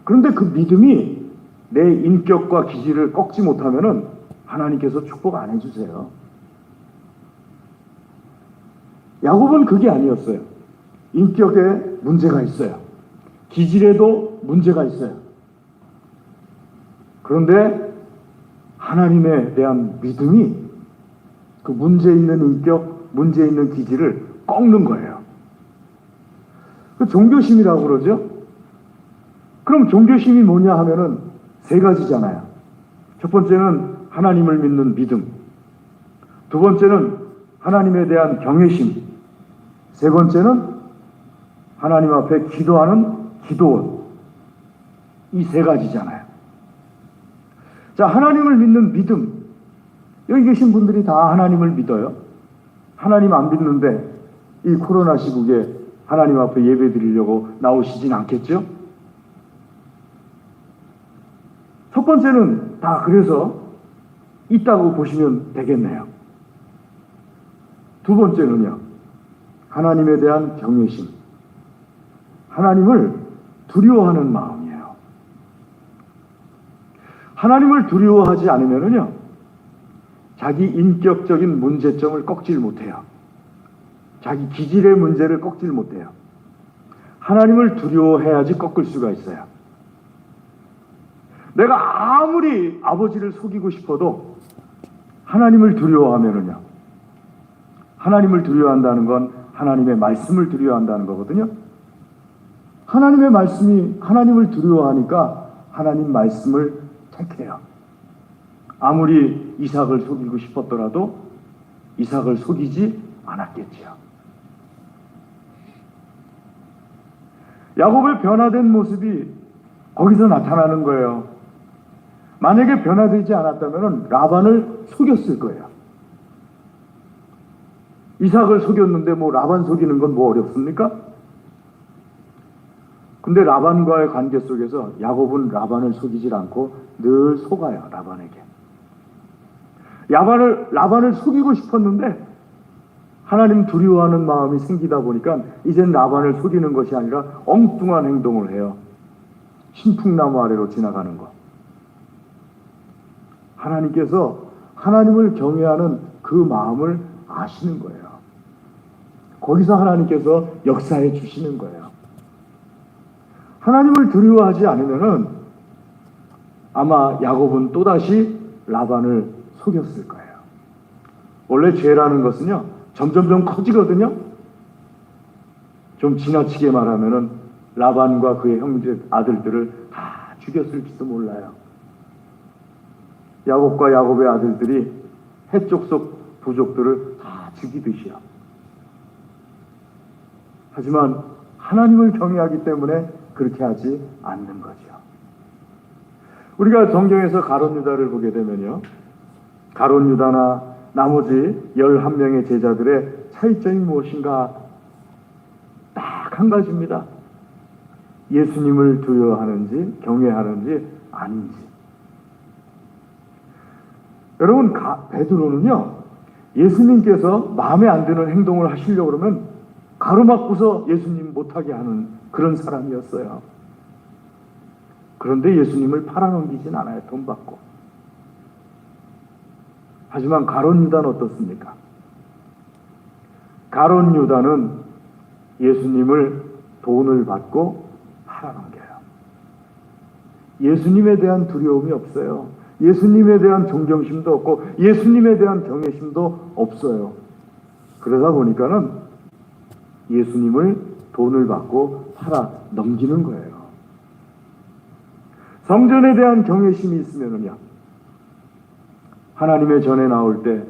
그런데 그 믿음이 내 인격과 기질을 꺾지 못하면은 하나님께서 축복 안 해주세요. 야곱은 그게 아니었어요. 인격에 문제가 있어요. 기질에도 문제가 있어요. 그런데 하나님에 대한 믿음이 그 문제 있는 인격, 문제 있는 기질을 꺾는 거예요. 그 종교심이라고 그러죠. 그럼 종교심이 뭐냐 하면은 세 가지잖아요. 첫 번째는 하나님을 믿는 믿음. 두 번째는 하나님에 대한 경외심. 세 번째는 하나님 앞에 기도하는 기도원. 이 세 가지잖아요. 자, 하나님을 믿는 믿음. 여기 계신 분들이 다 하나님을 믿어요. 하나님 안 믿는데 이 코로나 시국에 하나님 앞에 예배 드리려고 나오시진 않겠죠? 첫 번째는 다 그래서 있다고 보시면 되겠네요. 두 번째는요, 하나님에 대한 경외심. 하나님을 두려워하는 마음이에요. 하나님을 두려워하지 않으면요, 자기 인격적인 문제점을 꺾질 못해요. 자기 기질의 문제를 꺾질 못해요. 하나님을 두려워해야지 꺾을 수가 있어요. 내가 아무리 아버지를 속이고 싶어도 하나님을 두려워하면은요, 하나님을 두려워한다는 건 하나님의 말씀을 두려워한다는 거거든요. 하나님의 말씀이 하나님을 두려워하니까 하나님 말씀을 택해요. 아무리 이삭을 속이고 싶었더라도 이삭을 속이지 않았겠지요. 야곱의 변화된 모습이 거기서 나타나는 거예요. 만약에 변화되지 않았다면 라반을 속였을 거예요. 이삭을 속였는데 뭐 라반 속이는 건 뭐 어렵습니까? 근데 라반과의 관계 속에서 야곱은 라반을 속이질 않고 늘 속아요, 라반에게. 라반을 속이고 싶었는데 하나님 두려워하는 마음이 생기다 보니까 이젠 라반을 속이는 것이 아니라 엉뚱한 행동을 해요. 신풍나무 아래로 지나가는 것. 하나님께서 하나님을 경외하는 그 마음을 아시는 거예요. 거기서 하나님께서 역사해 주시는 거예요. 하나님을 두려워하지 않으면은 아마 야곱은 또다시 라반을 속였을 거예요. 원래 죄라는 것은요, 점점점 커지거든요. 좀 지나치게 말하면은 라반과 그의 형제 아들들을 다 죽였을지도 몰라요. 야곱과 야곱의 아들들이 해쪽 속 부족들을 다 죽이듯이요. 하지만 하나님을 경외하기 때문에 그렇게 하지 않는 거죠. 우리가 성경에서 가룟 유다를 보게 되면요, 가룟 유다나 나머지 11명의 제자들의 차이점이 무엇인가? 딱 한 가지입니다. 예수님을 두려워하는지 경외하는지 아닌지. 여러분, 베드로는요, 예수님께서 마음에 안 드는 행동을 하시려고 그러면 가로막고서 예수님 못하게 하는 그런 사람이었어요. 그런데 예수님을 팔아넘기진 않아요. 돈 받고. 하지만 가룟 유다는 어떻습니까? 가룟 유다는 예수님을 돈을 받고 팔아넘겨요. 예수님에 대한 두려움이 없어요. 예수님에 대한 존경심도 없고 예수님에 대한 경외심도 없어요. 그러다 보니까는 예수님을 돈을 받고 팔아 넘기는 거예요. 성전에 대한 경외심이 있으면은요, 하나님의 전에 나올 때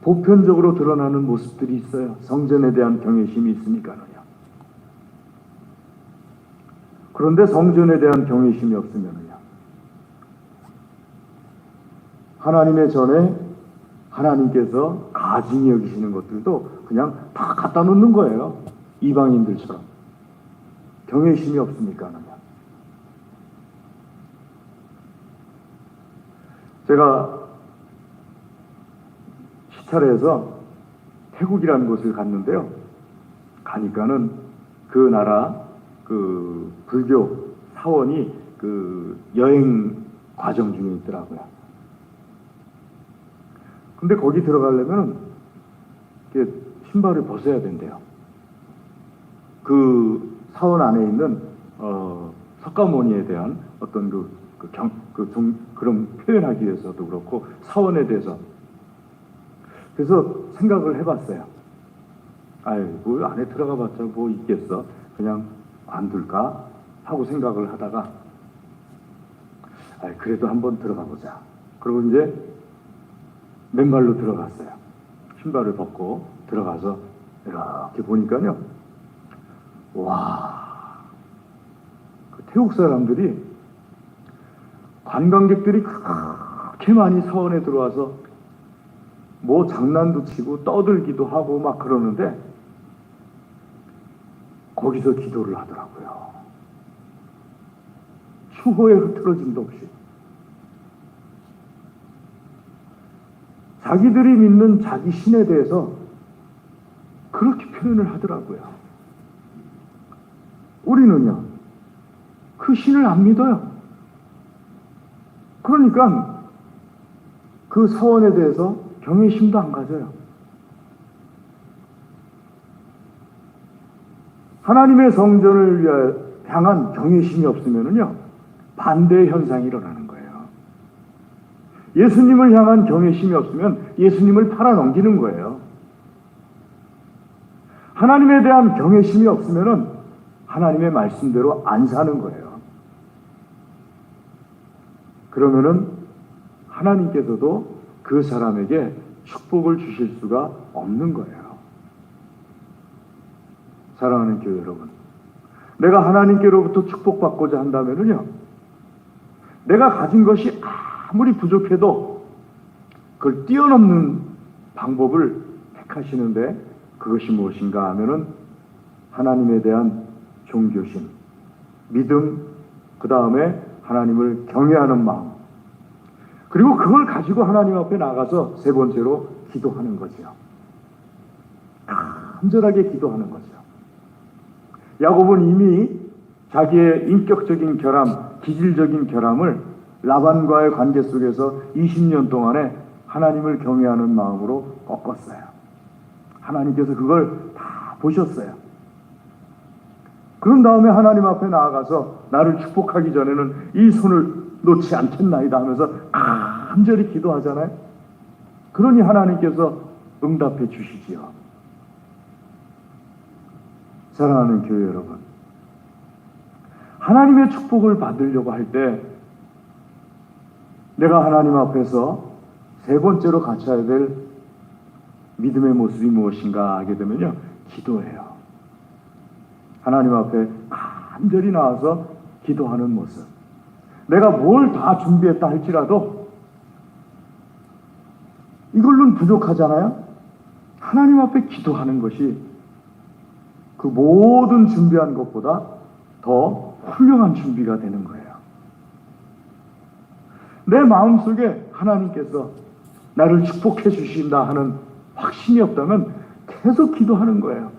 보편적으로 드러나는 모습들이 있어요. 성전에 대한 경외심이 있으니까는요. 그런데 성전에 대한 경외심이 없으면은요, 하나님의 전에 하나님께서 가증히 여기시는 것들도 그냥 다 갖다 놓는 거예요. 이방인들처럼. 경외심이 없으니까는. 제가 시찰해서 태국이라는 곳을 갔는데요. 가니까는 그 나라 그 불교 사원이 그 여행 과정 중에 있더라고요. 근데 거기 들어가려면 이렇게 신발을 벗어야 된대요. 그 사원 안에 있는 석가모니에 대한 어떤 그런 표현하기 위해서도 그렇고 사원에 대해서. 그래서 생각을 해봤어요. 뭐 안에 들어가봤자 뭐 있겠어. 그냥 안 둘까 하고 생각을 하다가 그래도 한번 들어가 보자. 그리고 이제 맨발로 들어갔어요. 신발을 벗고 들어가서 이렇게 보니까요. 와, 그 태국 사람들이 관광객들이 그렇게 많이 사원에 들어와서 뭐 장난도 치고 떠들기도 하고 막 그러는데 거기서 기도를 하더라고요. 추호의 흐트러짐도 없이. 자기들이 믿는 자기 신에 대해서 그렇게 표현을 하더라고요. 우리는요, 그 신을 안 믿어요. 그러니까 그 사원에 대해서 경외심도 안 가져요. 하나님의 성전을 향한 경외심이 없으면요, 반대의 현상이 일어나는 거예요. 예수님을 향한 경외심이 없으면 예수님을 팔아넘기는 거예요. 하나님에 대한 경외심이 없으면 하나님의 말씀대로 안 사는 거예요. 그러면은 하나님께서도 그 사람에게 축복을 주실 수가 없는 거예요. 사랑하는 교회 여러분, 내가 하나님께로부터 축복받고자 한다면요, 내가 가진 것이 아무리 부족해도 그걸 뛰어넘는 방법을 택하시는데 그것이 무엇인가 하면은 하나님에 대한 존교심, 믿음, 그 다음에 하나님을 경외하는 마음, 그리고 그걸 가지고 하나님 앞에 나가서 세 번째로 기도하는 거죠. 간절하게 기도하는 거죠. 야곱은 이미 자기의 인격적인 결함, 기질적인 결함을 라반과의 관계 속에서 20년 동안에 하나님을 경외하는 마음으로 꺾었어요. 하나님께서 그걸 다 보셨어요. 그런 다음에 하나님 앞에 나아가서 나를 축복하기 전에는 이 손을 놓지 않겠나이다 하면서 간절히 기도하잖아요. 그러니 하나님께서 응답해 주시지요. 사랑하는 교회 여러분, 하나님의 축복을 받으려고 할 때 내가 하나님 앞에서 세 번째로 갖춰야 될 믿음의 모습이 무엇인가 하게 되면요, 기도예요. 하나님 앞에 간절히 나와서 기도하는 모습. 내가 뭘 다 준비했다 할지라도 이걸로는 부족하잖아요. 하나님 앞에 기도하는 것이 그 모든 준비한 것보다 더 훌륭한 준비가 되는 거예요. 내 마음속에 하나님께서 나를 축복해 주신다 하는 확신이 없다면 계속 기도하는 거예요.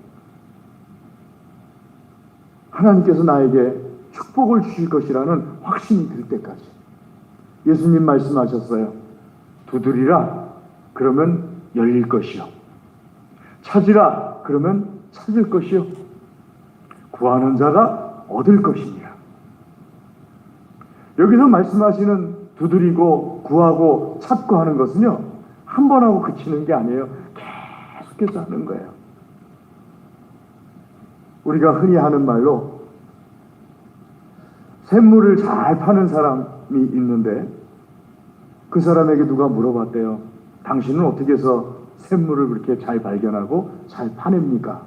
하나님께서 나에게 축복을 주실 것이라는 확신이 들 때까지. 예수님 말씀하셨어요. 두드리라, 그러면 열릴 것이요. 찾으라, 그러면 찾을 것이요. 구하는 자가 얻을 것이니라. 여기서 말씀하시는 두드리고 구하고 찾고 하는 것은요, 한 번 하고 그치는 게 아니에요. 계속해서 하는 거예요. 우리가 흔히 하는 말로 샘물을 잘 파는 사람이 있는데 그 사람에게 누가 물어봤대요. 당신은 어떻게 해서 샘물을 그렇게 잘 발견하고 잘 파냅니까?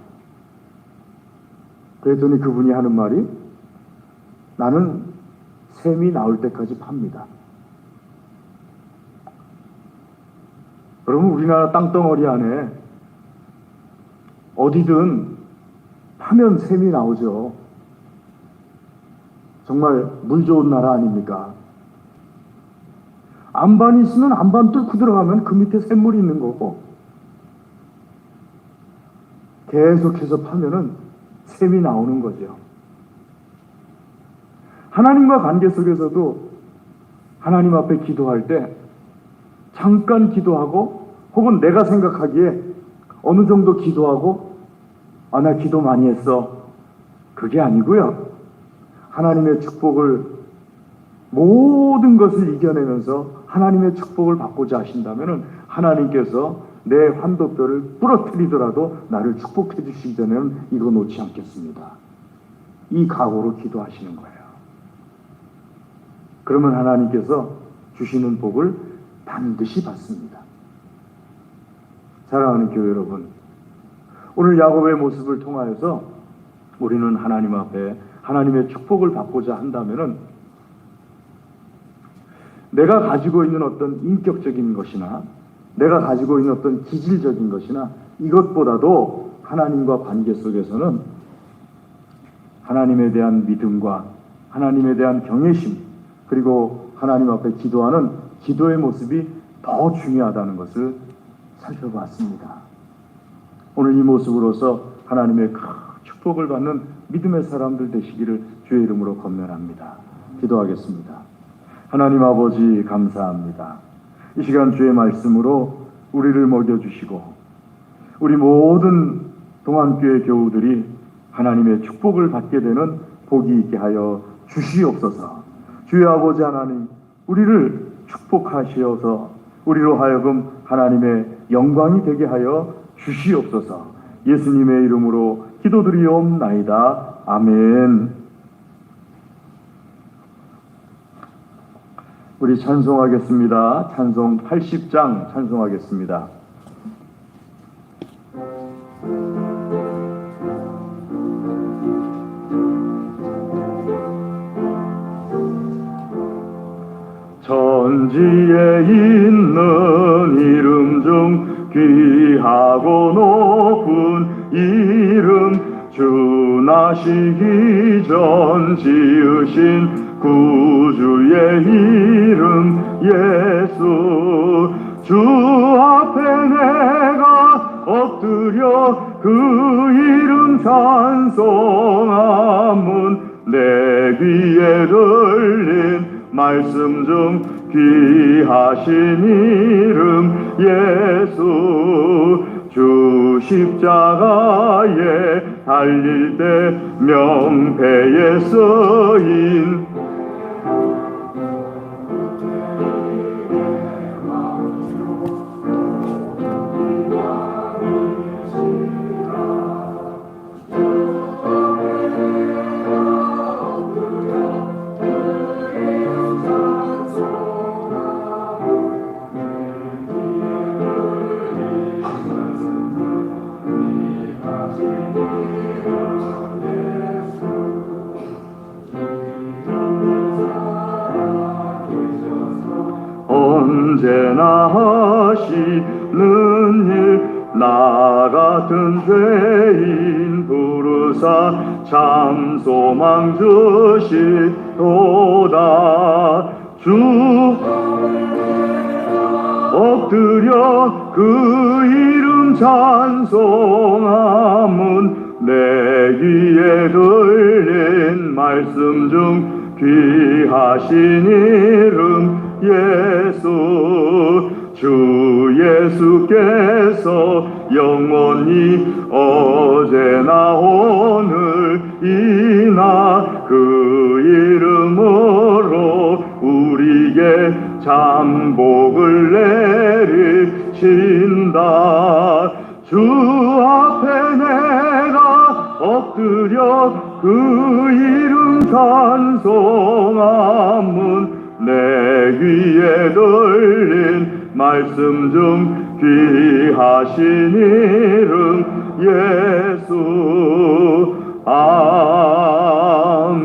그랬더니 그분이 하는 말이, 나는 샘이 나올 때까지 팝니다. 여러분, 우리나라 땅덩어리 안에 어디든 파면 샘이 나오죠. 정말 물 좋은 나라 아닙니까? 안반 있으면 안반 뚫고 들어가면 그 밑에 샘물이 있는 거고, 계속해서 파면은 샘이 나오는 거죠. 하나님과 관계 속에서도 하나님 앞에 기도할 때 잠깐 기도하고, 혹은 내가 생각하기에 어느 정도 기도하고, 나 기도 많이 했어, 그게 아니고요. 하나님의 축복을, 모든 것을 이겨내면서 하나님의 축복을 받고자 하신다면 하나님께서 내 환도뼈를 부러뜨리더라도 나를 축복해 주시기 전에는 이거 놓지 않겠습니다. 이 각오로 기도하시는 거예요. 그러면 하나님께서 주시는 복을 반드시 받습니다. 사랑하는 교회 여러분, 오늘 야곱의 모습을 통하여서 우리는 하나님 앞에 하나님의 축복을 받고자 한다면은 내가 가지고 있는 어떤 인격적인 것이나 내가 가지고 있는 어떤 기질적인 것이나 이것보다도 하나님과 관계 속에서는 하나님에 대한 믿음과 하나님에 대한 경외심, 그리고 하나님 앞에 기도하는 기도의 모습이 더 중요하다는 것을 살펴봤습니다. 오늘 이 모습으로서 하나님의 큰 축복을 받는 믿음의 사람들 되시기를 주의 이름으로 권면합니다. 기도하겠습니다. 하나님 아버지, 감사합니다. 이 시간 주의 말씀으로 우리를 먹여주시고 우리 모든 동안교회 교우들이 하나님의 축복을 받게 되는 복이 있게 하여 주시옵소서. 주의 아버지 하나님, 우리를 축복하시어서 우리로 하여금 하나님의 영광이 되게 하여 주시옵소서. 예수님의 이름으로 기도드리옵나이다. 아멘. 우리 찬송하겠습니다. 찬송 80장 찬송하겠습니다. 천지에 있는 이름 중 귀하고 높은 이름, 주 나시기 전 지으신 구주의 이름 예수. 주 앞에 내가 엎드려 그 이름 찬송하면 내 귀에 들린 말씀 중 귀하신 이름 예수. 주 십자가에 달릴 때 명패에 쓰인 언제나 하시는 일, 나 같은 죄인 부르사 참 소망 주시도다. 주 엎드려 그 이름 찬송하면 찬송함은 내 귀에 들린 말씀 중 귀하신 이름 예수. 주 예수께서 영원히 어제나 오늘이나 그 이름으로 우리에게 장복을 내리신다. 주 앞에 내가 엎드려 그 이름 찬송함은 내 귀에 들린 말씀 중 귀하신 이름 예수. 아멘.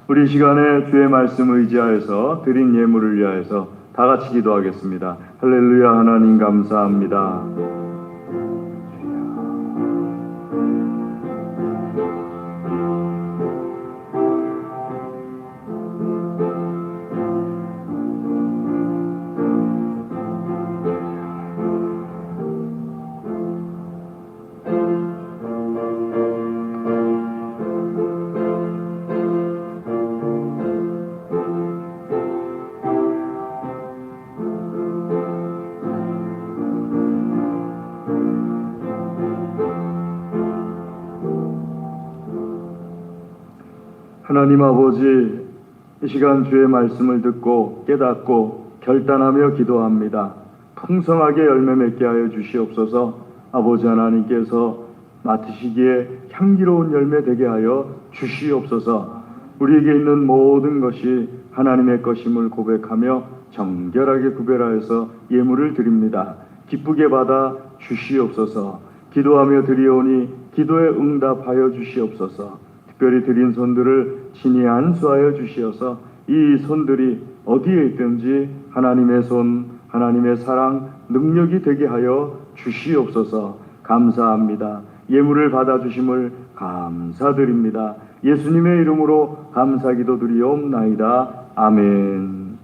우리 시간에 주의 말씀 의지하여서 드린 예물을 위하여서 다 같이 기도하겠습니다. 할렐루야. 하나님 감사합니다. 하나님 아버지, 이 시간 주의 말씀을 듣고 깨닫고 결단하며 기도합니다. 풍성하게 열매 맺게 하여 주시옵소서. 아버지 하나님께서 맡으시기에 향기로운 열매 되게 하여 주시옵소서. 우리에게 있는 모든 것이 하나님의 것임을 고백하며 정결하게 구별하여서 예물을 드립니다. 기쁘게 받아 주시옵소서. 기도하며 드리오니 기도에 응답하여 주시옵소서. 특별히 드린 손들을 친히 안수하여 주시어서 이 손들이 어디에 있든지 하나님의 손, 하나님의 사랑, 능력이 되게 하여 주시옵소서. 감사합니다. 예물을 받아주심을 감사드립니다. 예수님의 이름으로 감사기도 드리옵나이다. 아멘.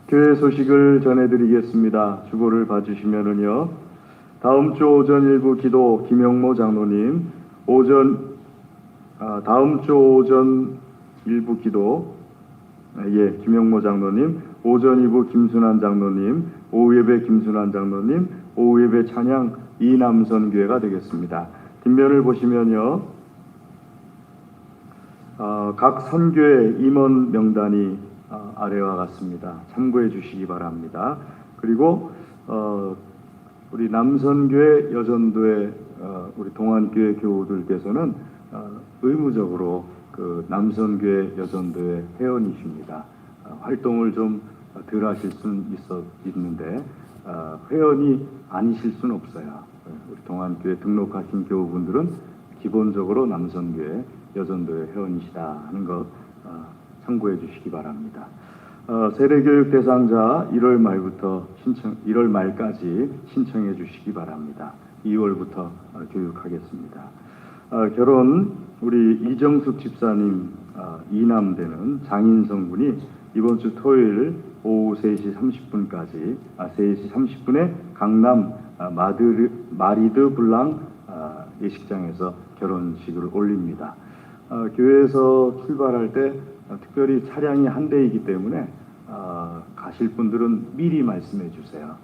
교회 소식을 전해드리겠습니다. 주보를 봐주시면은요, 다음 주 오전 일부 기도 김영모 장로님, 다음 주 오전 일부 기도 김영모 장로님, 오전 2부 김순환 장로님, 오후 예배 김순환 장로님, 오후 예배 찬양 이남선교회가 되겠습니다. 뒷면을 보시면요, 각 선교회 임원 명단이 아래와 같습니다. 참고해 주시기 바랍니다. 그리고 우리 남선교회 여전도회 우리 동안교회 교우들께서는 의무적으로 그 남선교회 여전도회 회원이십니다. 활동을 좀 덜 하실 수는 있는데 회원이 아니실 수는 없어요. 우리 동안교회 등록하신 교우분들은 기본적으로 남선교회 여전도회 회원이시다 하는 것 참고해 주시기 바랍니다. 세례교육 대상자 1월 말까지 신청해 주시기 바랍니다. 2월부터 교육하겠습니다. 결혼 우리 이정숙 집사님 이남되는 장인성 군이 이번 주 토요일 오후 3시 30분까지 3시 30분에 강남 마리드 블랑 예식장에서 결혼식을 올립니다. 교회에서 출발할 때 특별히 차량이 한 대이기 때문에 가실 분들은 미리 말씀해 주세요.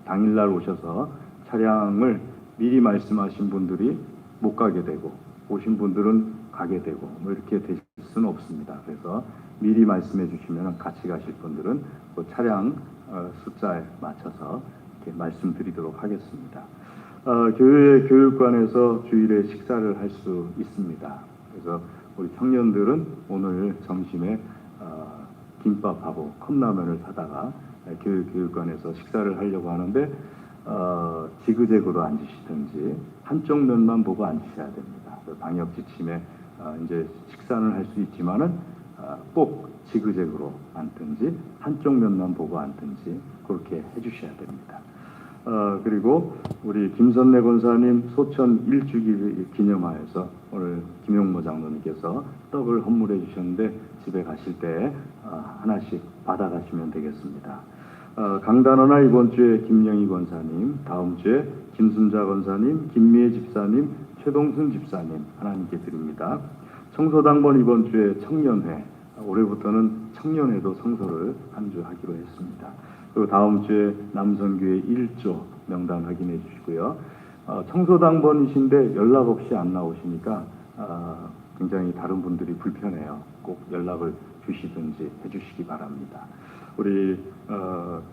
당일날 오셔서 차량을 미리 말씀하신 분들이 못 가게 되고 오신 분들은 가게 되고 이렇게 되실 수는 없습니다. 그래서 미리 말씀해 주시면 같이 가실 분들은 그 차량 숫자에 맞춰서 이렇게 말씀드리도록 하겠습니다. 교회 교육관에서 주일에 식사를 할 수 있습니다. 그래서 우리 청년들은 오늘 점심에 김밥하고 컵라면을 사다가 교육관에서 식사를 하려고 하는데 지그재그로 앉으시든지 한쪽 면만 보고 앉으셔야 됩니다. 방역 지침에 이제 식사는 할 수 있지만은 꼭 지그재그로 앉든지 한쪽 면만 보고 앉든지 그렇게 해주셔야 됩니다. 그리고 우리 김선래 권사님 소천 1주기 기념하여서 오늘 김용모 장로님께서 떡을 헌물해 주셨는데 집에 가실 때 하나씩 받아가시면 되겠습니다. 강단원아 이번 주에 김영희 권사님, 다음 주에 김순자 권사님, 김미애 집사님, 최동순 집사님 하나님께 드립니다. 청소당번 이번 주에 청년회, 올해부터는 청년회도 성소를 한 주 하기로 했습니다. 그리고 다음 주에 남성교회 1조 명단 확인해 주시고요. 청소당번이신데 연락 없이 안 나오시니까 굉장히 다른 분들이 불편해요. 꼭 연락을 주시든지 해주시기 바랍니다. 우리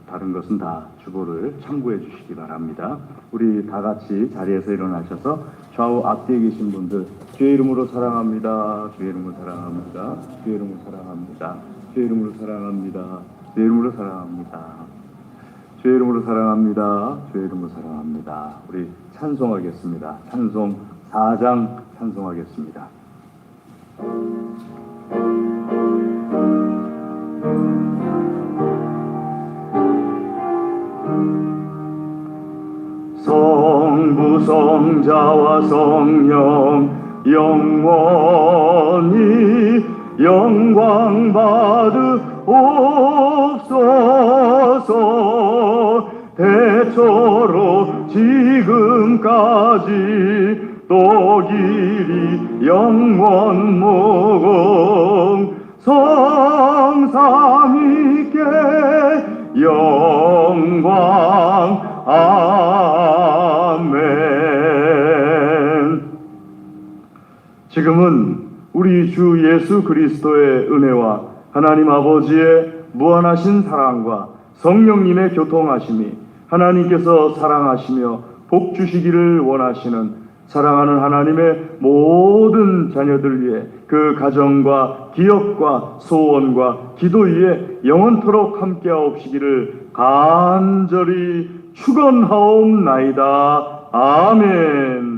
다른 것은 다 주보를 참고해 주시기 바랍니다. 우리 다 같이 자리에서 일어나셔서 좌우 앞뒤에 계신 분들 주의 이름으로 사랑합니다. 주의 이름으로 사랑합니다. 주의 이름으로 사랑합니다. 주의 이름으로 사랑합니다. 주의 이름으로 사랑합니다. 주의 이름으로 사랑합니다. 주의 이름으로 사랑합니다. 우리 찬송하겠습니다. 찬송 4장 찬송하겠습니다. 성부 성자와 성령 영원히 영광 받으옵소서. 대초로 지금까지 또 길이 영원 무궁 성삼위께 영광 아멘. 지금은 우리 주 예수 그리스도의 은혜와 하나님 아버지의 무한하신 사랑과 성령님의 교통하심이 하나님께서 사랑하시며 복 주시기를 원하시는 사랑하는 하나님의 모든 자녀들 위해 그 가정과 기업과 소원과 기도 위에 영원토록 함께하옵시기를 간절히 축원하옵나이다. 아멘.